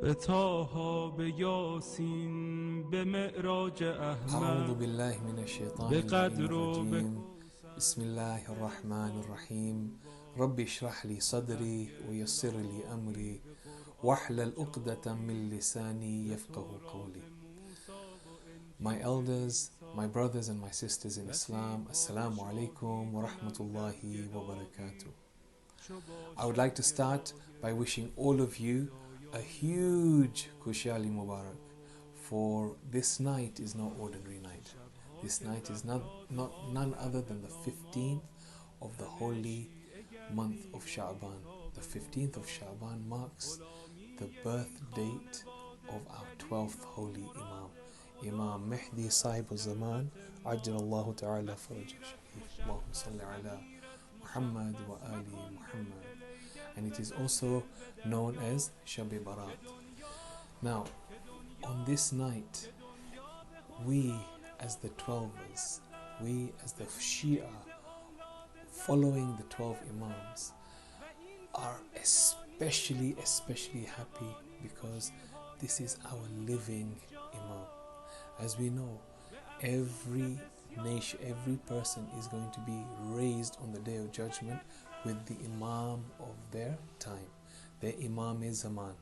به طه به یاسین به معراج أعوذ احمد بالله من الشيطان به اللعين قدر و به الرجيم. بسم الله الرحمن الرحيم. رب اشرح لي صدري ويسر لي أمري واحلل عقدة من لساني يفقه قولي. My elders, my brothers and my sisters in Islam, Assalamu alaikum wa rahmatullahi wa barakatuh. I would like to start by wishing all of you a huge Kushali Mubarak, for this night is no ordinary night. This night is none other than the 15th of the holy month of Sha'ban. The 15th of Sha'ban marks the birth date of our 12th holy Imam, Imam Mahdi Sahib al-Zaman, Ajjal Allahu Ta'ala Faraj al-Sharif. Allahumma salli ala Muhammad wa ali Muhammad. And it is also known as Shab-e Barat. Now, on this night, we as the Twelvers, we as the Shia following the 12 Imams, are especially happy because this is our living Imam. As we know, every nation, every person is going to be raised on the Day of Judgment with the Imam of their time. Their Imam is Zaman.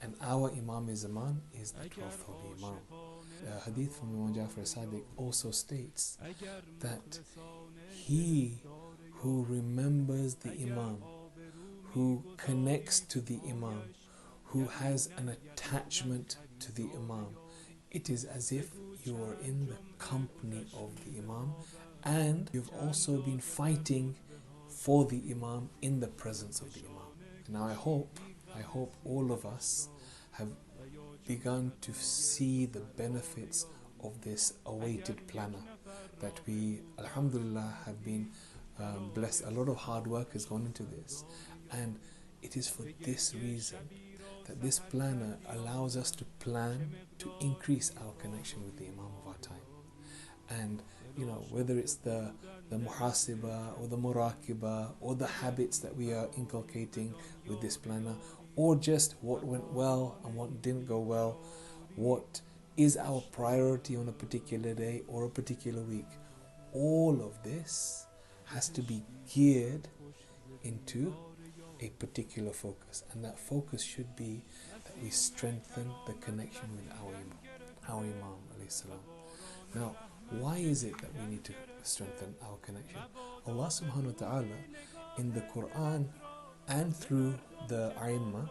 And our Imam is Zaman is the 12th Holy Imam. The hadith from Imam Jafar Sadiq also states that he who remembers the Imam, who connects to the Imam, who has an attachment to the Imam, it is as if you are in the company of the Imam, and you've also been fighting for the Imam in the presence of the Imam. Now I hope all of us have begun to see the benefits of this awaited planner, that we, alhamdulillah, have been blessed. A lot of hard work has gone into this, and it is for this reason that this planner allows us to plan to increase our connection with the Imam of our time. And whether it's the muhasiba or the murakiba or the habits that we are inculcating with this planner, or just what went well and what didn't go well, what is our priority on a particular day or a particular week, all of this has to be geared into a particular focus, and that focus should be that we strengthen the connection with our Imam alayhi salam. Now, why is it that we need to strengthen our connection? Allah subhanahu wa ta'ala in the Quran and through the Aimma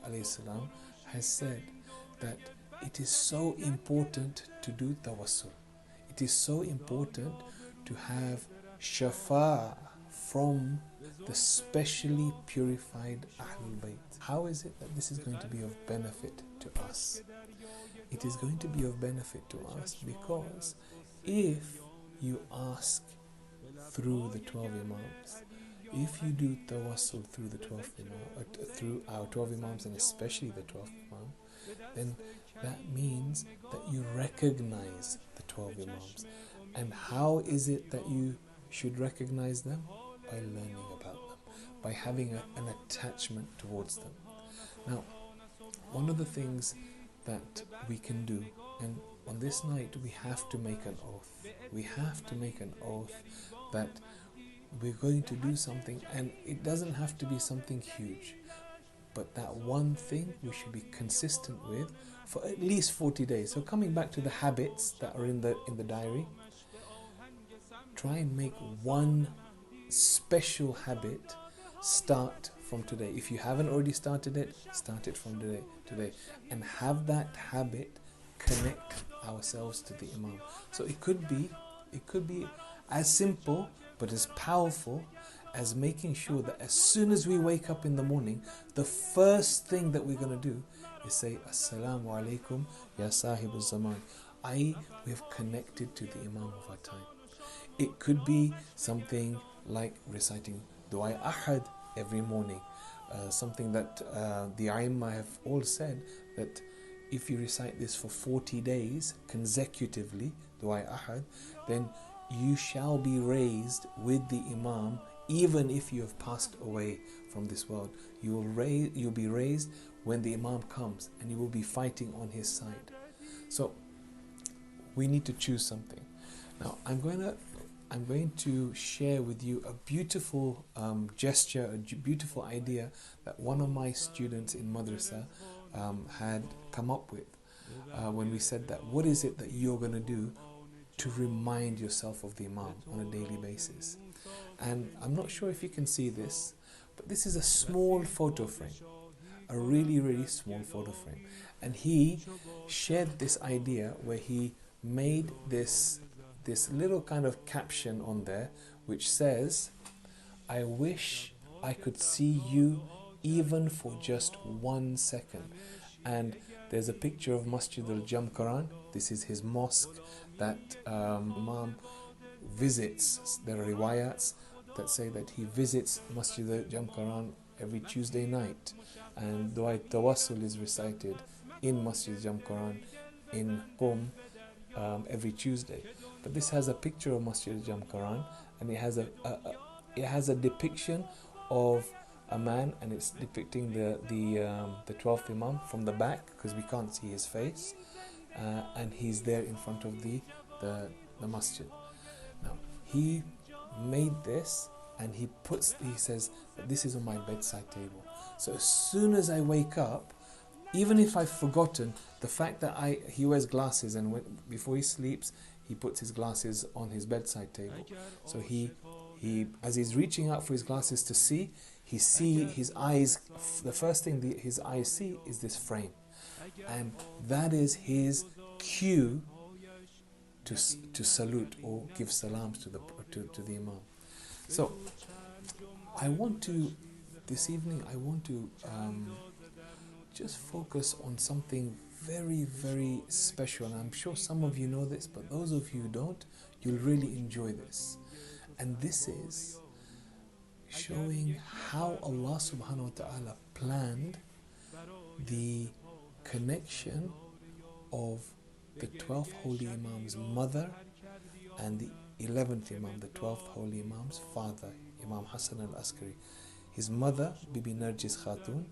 alayhi salam has said that it is so important to do tawassul. It is so important to have shafa from the specially purified Ahlul Bayt. How is it that this is going to be of benefit to us? It is going to be of benefit to us because if you ask through the 12 Imams, if you do tawassul through the 12 Imam, through our 12 Imams and especially the 12th Imam, then that means that you recognize the 12 Imams. And how is it that you should recognize them? By learning about them, by having an attachment towards them. Now, one of the things that we can do, and on this night we have to make an oath. We have to make an oath that we're going to do something, and it doesn't have to be something huge, but that one thing we should be consistent with for at least 40 days. So coming back to the habits that are in the diary, try and make one special habit start from today. If you haven't already started it, start it from today, and have that habit connect ourselves to the Imam. So it could be as simple but as powerful as making sure that as soon as we wake up in the morning, the first thing that we're going to do is say Assalamu alaikum ya Sahib al-Zaman. We have connected to the Imam of our time. It could be something like reciting Dua Ahad every morning, something that the Aimma have all said that if you recite this for 40 days consecutively, Dua Ahad, then you shall be raised with the Imam even if you have passed away from this world, you'll be raised when the Imam comes, and you will be fighting on his side. So we need to choose something. Now I'm going to share with you a beautiful gesture, a beautiful idea that one of my students in madrasa had come up with when we said that, what is it that you're going to do to remind yourself of the Imam on a daily basis? And I'm not sure if you can see this, but this is a small photo frame, a really, really small photo frame. And he shared this idea where he made this little kind of caption on there which says, I wish I could see you even for just 1 second. And there's a picture of Masjid al-Jamkaran. This is his mosque that Imam visits. There are riwayats that say that he visits Masjid al-Jamkaran every Tuesday night, and Dua Tawassul is recited in Masjid al-Jamkaran in Qom every Tuesday. But this has a picture of Masjid al-Jamkaran, and it has a depiction of a man, and it's depicting the 12th Imam from the back, because we can't see his face, and he's there in front of the masjid. Now he made this, and he says that this is on my bedside table. So as soon as I wake up, even if I've forgotten, the fact that he wears glasses, and before he sleeps he puts his glasses on his bedside table. So he as he's reaching out for his glasses to see, his eyes, the first thing his eyes see is this frame, and that is his cue to salute or give salams to the Imam. So this evening I want to just focus on something very, very special, and I'm sure some of you know this, but those of you who don't, you'll really enjoy this. And this is showing how Allah subhanahu wa ta'ala planned the connection of the 12th Holy Imam's mother and the 11th Imam, the 12th Holy Imam's father, Imam Hassan al-Askari. His mother, Bibi Narjis Khatun,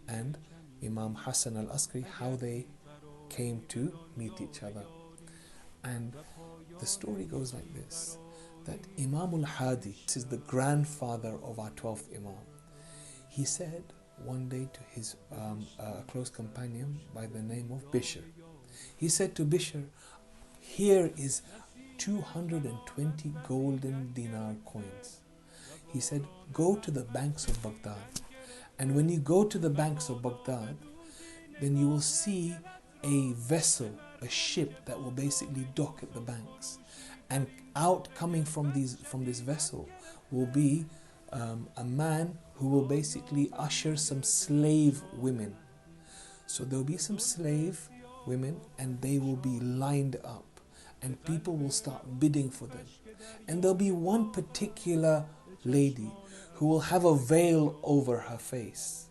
and Imam Hassan al-Askari, how they came to meet each other. And the story goes like this, that Imam al-Hadi, this is the grandfather of our 12th Imam, he said one day to his close companion by the name of Bishr, he said to Bishr, here is 220 golden dinar coins. He said, go to the banks of Baghdad, and when you go to the banks of Baghdad, then you will see a vessel, a ship that will basically dock at the banks, and out coming from this vessel will be a man who will basically usher some slave women. So there will be some slave women, and they will be lined up, and people will start bidding for them. And there'll be one particular lady who will have a veil over her face,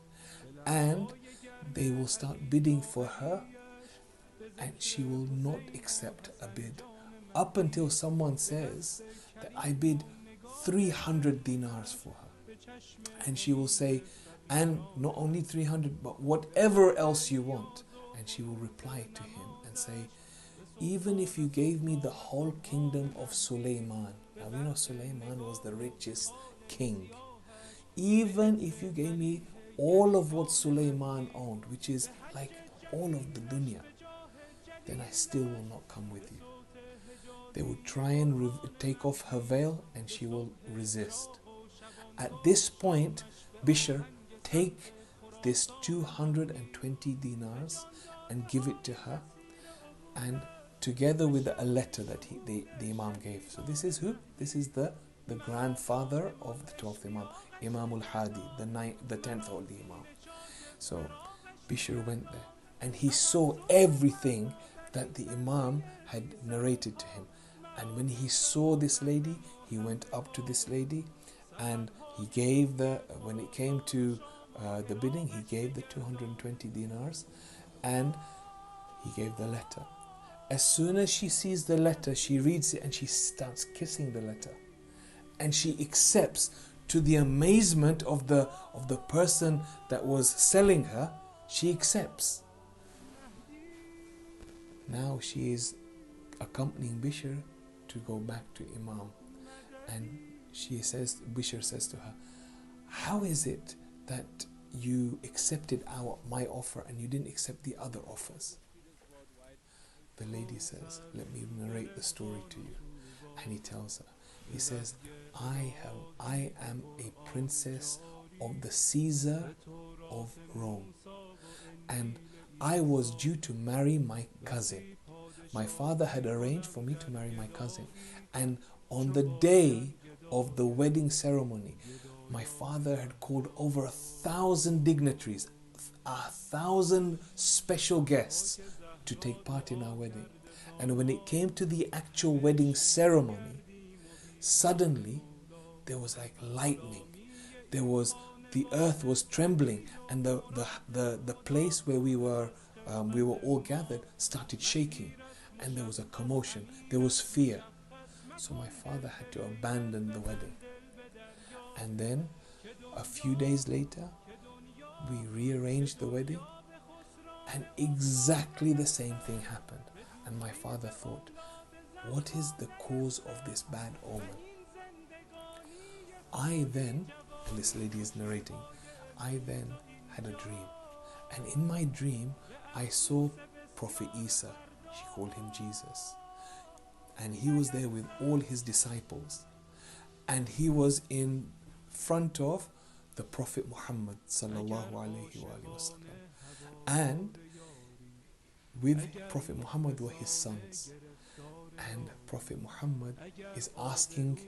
and they will start bidding for her, and she will not accept a bid up until someone says that I bid 300 dinars for her, and she will say, and not only 300 but whatever else you want. And she will reply to him and say, even if you gave me the whole kingdom of Suleiman, now we know Suleiman was the richest king, even if you gave me all of what Suleiman owned, which is like all of the dunya, then I still will not come with you. They would try and take off her veil, and she will resist. At this point, Bishr take this 220 dinars and give it to her, and together with a letter that the Imam gave. So this is who? This is the grandfather of the 12th Imam, Imam al-Hadi, the 10th Holy Imam. So Bishr went there, and he saw everything that the Imam had narrated to him. And when he saw this lady, he went up to this lady, and he gave when it came to the bidding, he gave the 220 dinars, and he gave the letter. As soon as she sees the letter, she reads it, and she starts kissing the letter, and she accepts to the amazement of the person that was selling her, she accepts. Now she is accompanying Bishr to go back to Imam, and Bishr says to her, how is it that you accepted my offer and you didn't accept the other offers? The lady says, let me narrate the story to you. And he tells her, he says, I am a princess of the Caesar of Rome, and I was due to marry my cousin. My father had arranged for me to marry my cousin, and on the day of the wedding ceremony, my father had called over 1,000 dignitaries, 1,000 special guests to take part in our wedding. And when it came to the actual wedding ceremony, suddenly there was like lightning. The earth was trembling, and the place where we were all gathered started shaking, and there was a commotion. There was fear. So my father had to abandon the wedding. And then a few days later, we rearranged the wedding, and exactly the same thing happened. And my father thought, what is the cause of this bad omen? I then, and this lady is narrating, I then had a dream. And in my dream, I saw Prophet Isa. She called him Jesus. And he was there with all his disciples. And he was in front of the Prophet Muhammad sallallahu alaihi wasallam. And with Prophet Muhammad were his sons. And Prophet Muhammad is asking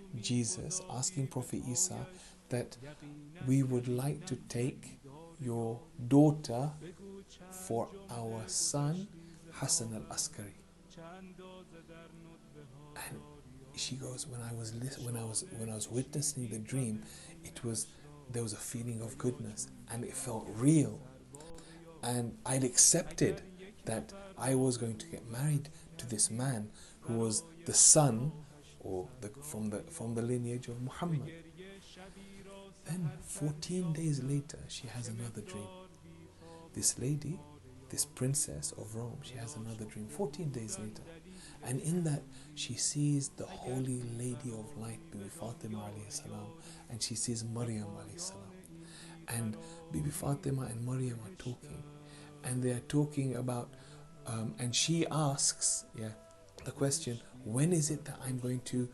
Prophet Isa that we would like to take your daughter for our son Hassan al-Askari. And she goes, when I was witnessing the dream, there was a feeling of goodness, and it felt real. And I'd accepted that I was going to get married to this man who was the son from the lineage of Muhammad. Then 14 days later, she has another dream. This lady, this princess of Rome, she has another dream 14 days later. And in that, she sees the holy lady of light, Bibi Fatima alayhi salam, and she sees Maryam alayhi salam. And Bibi Fatima and Maryam are talking. And they are talking about, and she asks, the question, when is it that I'm going to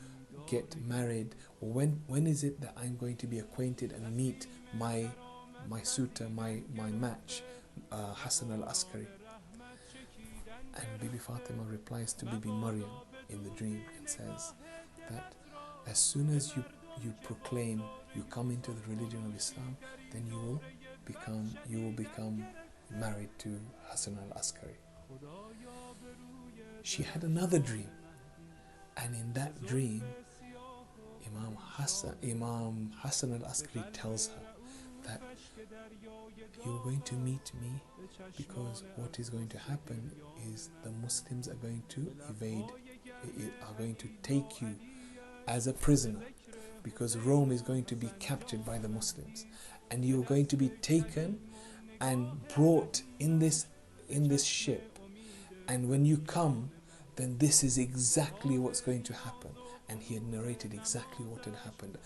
get married? Or when is it that I'm going to be acquainted and meet my suitor, my match, Hassan al-Askari? And Bibi Fatima replies to Bibi Maryam in the dream and says that as soon as you proclaim, you come into the religion of Islam, then you will become married to Hassan al-Askari. She had another dream, and in that dream, Imam Hassan al-Askari tells her that you're going to meet me, because what is going to happen is the Muslims are going to take you as a prisoner, because Rome is going to be captured by the Muslims, and you're going to be taken and brought in this ship, and when you come, then this is exactly what's going to happen. And he had narrated exactly what had happened,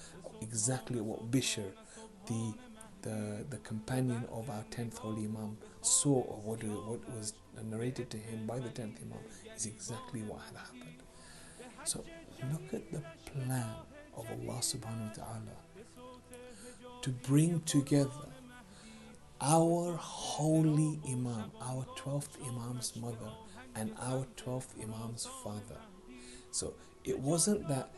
exactly what Bishr, the companion of our 10th Holy Imam, saw, or what was narrated to him by the 10th Imam, is exactly what had happened. So look at the plan of Allah subhanahu wa ta'ala to bring together our holy Imam, our 12th Imam's mother, and our 12th Imam's father. So it wasn't that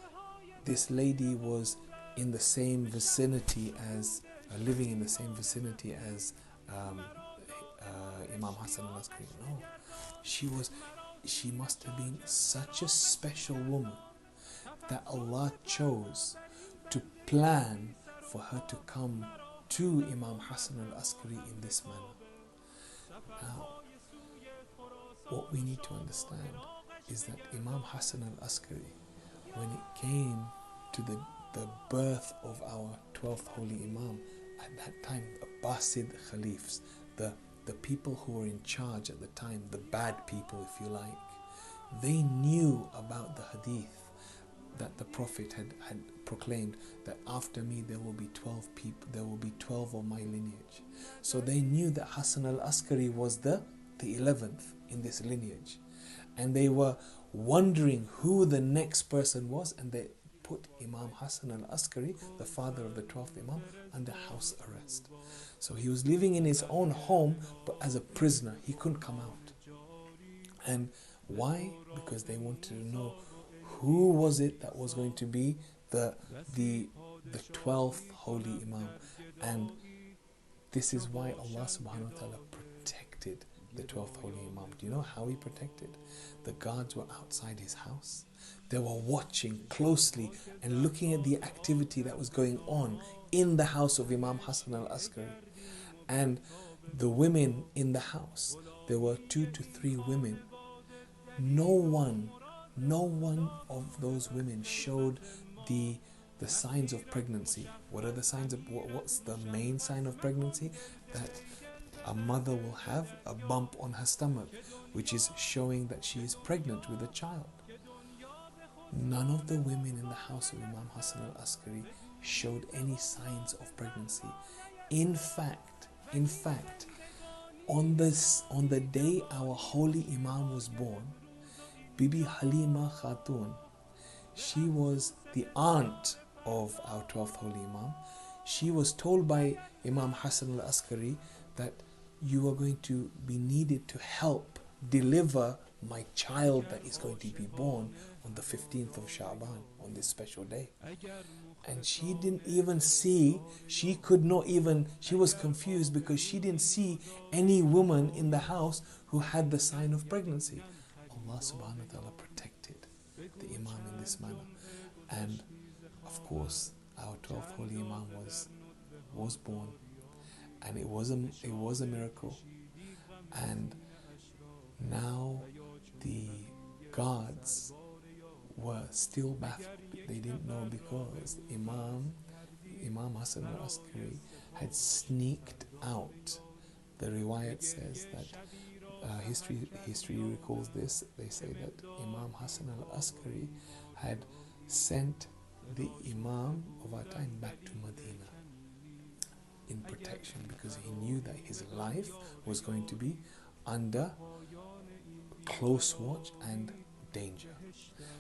this lady was in the same vicinity as, living in the same vicinity as Imam Hassan al-Askari. No, she must have been such a special woman that Allah chose to plan for her to come to Imam Hassan al-Askari in this manner. Now, what we need to understand is that Imam Hassan al-Askari, when it came to the birth of our 12th Holy Imam, at that time, Abbasid Caliphs, the people who were in charge at the time, the bad people if you like, they knew about the hadith that the Prophet had proclaimed, that after me there will be 12 people, there will be 12 of my lineage. So they knew that Hassan al-Askari was the 11th in this lineage. And they were wondering who the next person was, and they put Imam Hassan al-Askari, the father of the 12th Imam, under house arrest. So he was living in his own home, but as a prisoner. He couldn't come out. And why? Because they wanted to know who was it that was going to be the 12th Holy Imam. And this is why Allah subhanahu wa ta'ala protected the 12th Holy Imam. Do you know how he protected? The guards were outside his house. They were watching closely and looking at the activity that was going on in the house of Imam Hassan al-Askari. And the women in the house, there were 2 to 3 women. No one of those women showed the signs of pregnancy. What are the signs of, what's the main sign of pregnancy? That a mother will have a bump on her stomach, which is showing that she is pregnant with a child. None of the women in the house of Imam Hassan al-Askari showed any signs of pregnancy. In fact, on the day our holy Imam was born, Bibi Halima Khatun, she was the aunt of our 12th Holy Imam. She was told by Imam Hassan al-Askari that you are going to be needed to help deliver my child that is going to be born on the 15th of Sha'ban, on this special day. And she didn't even see, she was confused because she didn't see any woman in the house who had the sign of pregnancy. Allah subhanahu wa ta'ala protected the Imam in this manner. And of course, our 12th Holy Imam was born, and it was a miracle. And now the guards were still baffled. They didn't know, because Imam Hassan al-Askari had sneaked out. The riwayat says that history recalls this. They say that Imam Hassan al-Askari had sent the Imam of our time back to Medina in protection, because he knew that his life was going to be under close watch and danger.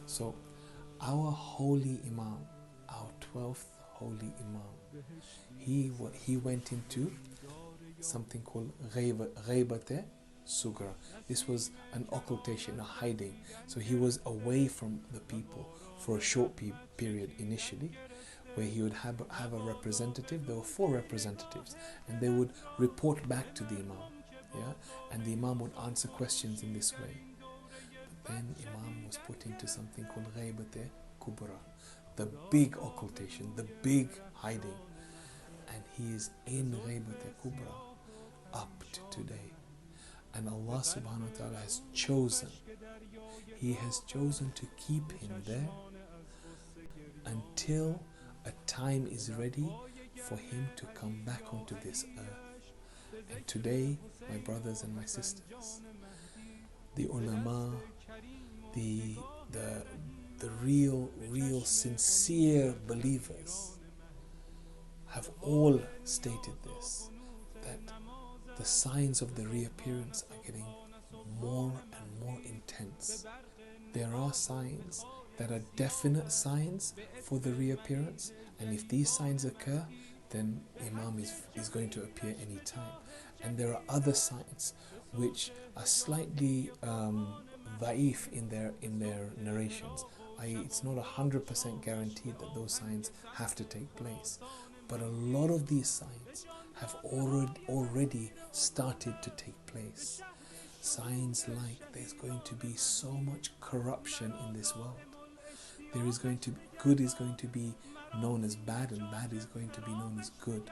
So our holy Imam, our 12th Holy Imam, he went into something called Ghaibate Sugra. This was an occultation, a hiding. So he was away from the people for a short period initially, where he would have a representative. There were 4 representatives, and they would report back to the Imam. Yeah? And the Imam would answer questions in this way. But then Imam was put into something called Ghaibate Kubra, the big occultation, the big hiding. And he is in Ghaibate Kubra up to today. And Allah subhanahu wa ta'ala has chosen, He has chosen to keep him there until a time is ready for him to come back onto this earth. And today, my brothers and my sisters, the ulama, the real sincere believers have all stated this, that the signs of the reappearance are getting more and more intense. There are signs that are definite signs for the reappearance, and if these signs occur, then Imam is going to appear any time. And there are other signs which are slightly da'if in their narrations, i.e. it's not 100% guaranteed that those signs have to take place. But a lot of these signs have already started to take place. Signs like there's going to be so much corruption in this world. Good is going to be known as bad, and bad is going to be known as good.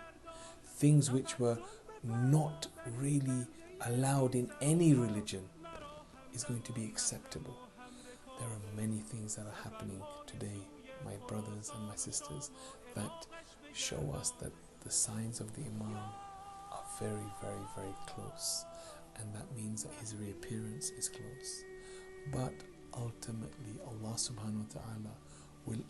Things which were not really allowed in any religion is going to be acceptable. There are many things that are happening today, my brothers and my sisters, that show us that the signs of the Imam are very, very, very close, and that means that his reappearance is close. But ultimately, Allah subhanahu wa ta'ala will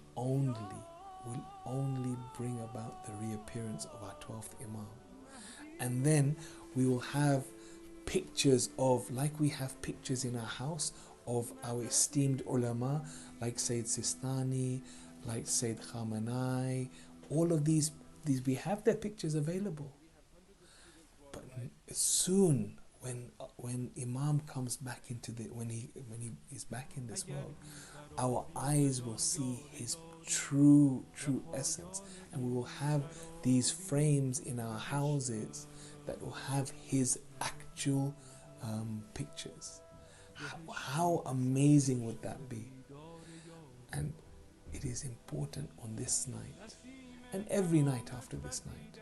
only bring about the reappearance of our 12th Imam. And then we will have pictures of, like we have pictures in our house of our esteemed ulama, like Sayyid Sistani, like Sayyid Khamenei, all of these we have their pictures available. But soon, when Imam comes back into when he is back in this world, our eyes will see his true essence, and we will have these frames in our houses that will have his actual pictures. How amazing would that be? And it is important on this night and every night after this night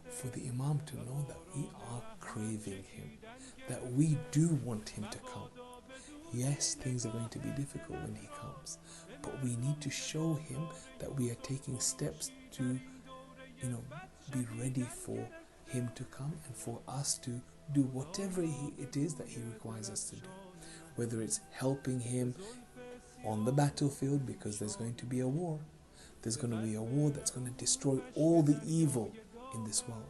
for the Imam to know that we are craving him, that we do want him to come. Yes, things are going to be difficult when he comes, but we need to show him that we are taking steps to, be ready for him to come and for us to do whatever it is that he requires us to do. Whether it's helping him on the battlefield, because there's going to be a war. There's going to be a war that's going to destroy all the evil in this world.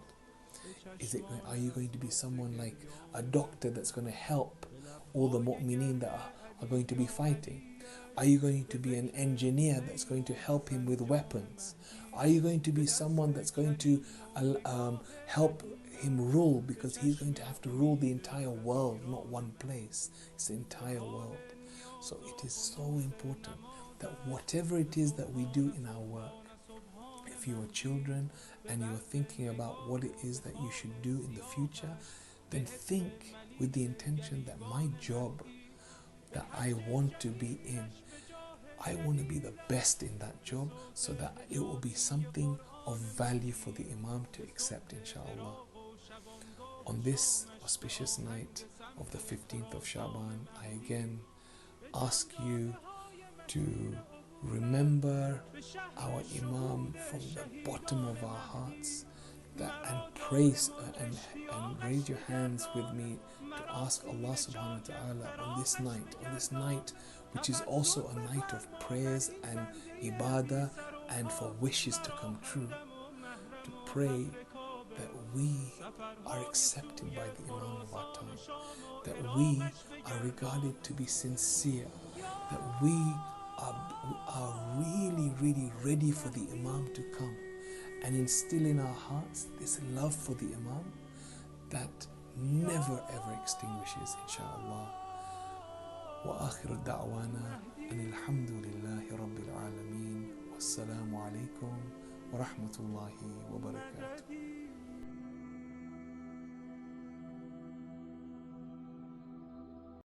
Are you going to be someone like a doctor that's going to help all the mu'mineen that are going to be fighting? Are you going to be an engineer that's going to help him with weapons? Are you going to be someone that's going to help him rule, because he's going to have to rule the entire world, not one place. It's the entire world. So it is so important that whatever it is that we do in our work, if you are children and you're thinking about what it is that you should do in the future, then think with the intention that my job that I want to be in, I want to be the best in that job, so that it will be something of value for the Imam to accept, inshallah. On this auspicious night of the 15th of Shaban, I again ask you to remember our Imam from the bottom of our hearts, and praise and raise your hands with me to ask Allah subhanahu wa ta'ala on this night which is also a night of prayers and ibadah and for wishes to come true, to pray that we are accepted by the Imam of our time, that we are regarded to be sincere, that we are really, really ready for the Imam to come, and instill in our hearts this love for the Imam that never ever extinguishes, inshallah. Wa akhiru da'wana alhamdulillahi rabbil alameen. Wassalamu alaikum wa rahmatullahi wa barakatuh.